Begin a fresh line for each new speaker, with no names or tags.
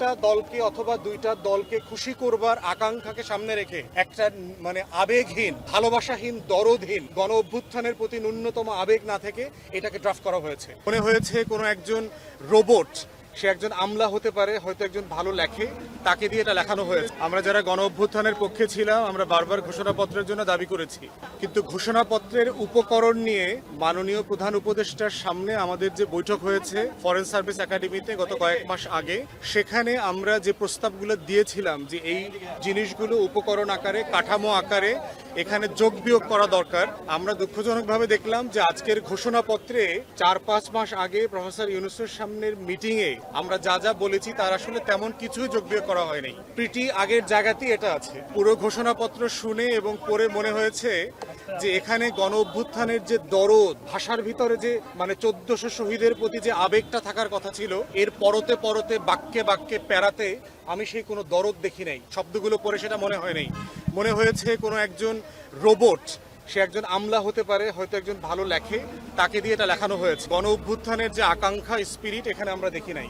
একটা দলকে অথবা দুইটা দলকে খুশি করবার আকাঙ্ক্ষাকে সামনে রেখে একটা আবেগহীন, ভালোবাসাহীন, দরদহীন গণ অভ্যুত্থানের প্রতি ন্যূনতম আবেগ না থেকে এটাকে ড্রাফট করা হয়েছে। মনে হয়েছে কোনো একজন রোবট, সে একজন আমলা হতে পারে, হয়তো একজন ভালো লেখে, তাকে দিয়ে এটা লেখানো হয়েছে। আমরা যারা গণ অভ্যুত্থানের পক্ষে ছিলাম, আমরা বারবার ঘোষণাপত্রের জন্য দাবি করেছি, কিন্তু ঘোষণাপত্রের উপকরণ নিয়ে মাননীয় প্রধান উপদেষ্টার সামনে আমাদের যে বৈঠক হয়েছে ফরেন সার্ভিস একাডেমিতে গত কয়েক মাস আগে, সেখানে আমরা যে প্রস্তাবগুলো দিয়েছিলাম যে এই জিনিসগুলো উপকরণ আকারে, কাঠামো আকারে এখানে যোগ বিয়োগ করা দরকার, আমরা দুঃখজনকভাবে দেখলাম যে আজকের ঘোষণাপত্রে 4-5 মাস আগে প্রফেসর ইউনূসের সামনের মিটিংয়ে আমরা যা যা বলেছি তার আসলে তেমন কিছুই যোগ বিয়োগ করা হয়নি। প্রিটি আগের জায়গাতেই এটা আছে। পুরো ঘোষণাপত্র শুনে এবং পড়ে মনে হয়েছে যে এখানে গণ অভ্যুত্থানের যে দরদ, ভাষার ভিতরে যে 1400 শহীদের প্রতি যে আবেগটা থাকার কথা ছিল, এর পরতে পরতে বাক্যে বাক্যে প্যারাতে আমি সেই কোনো দরদ দেখি নাই। শব্দগুলো পড়ে সেটা মনে হয় নাই। মনে হয়েছে কোনো একজন রোবট, সে একজন আমলা হতে পারে, হয়তো একজন ভালো লেখে, তাকে দিয়ে এটা লেখানো হয়েছে। গণ অভ্যুত্থানের যে আকাঙ্ক্ষা, স্পিরিট এখানে আমরা দেখি নাই।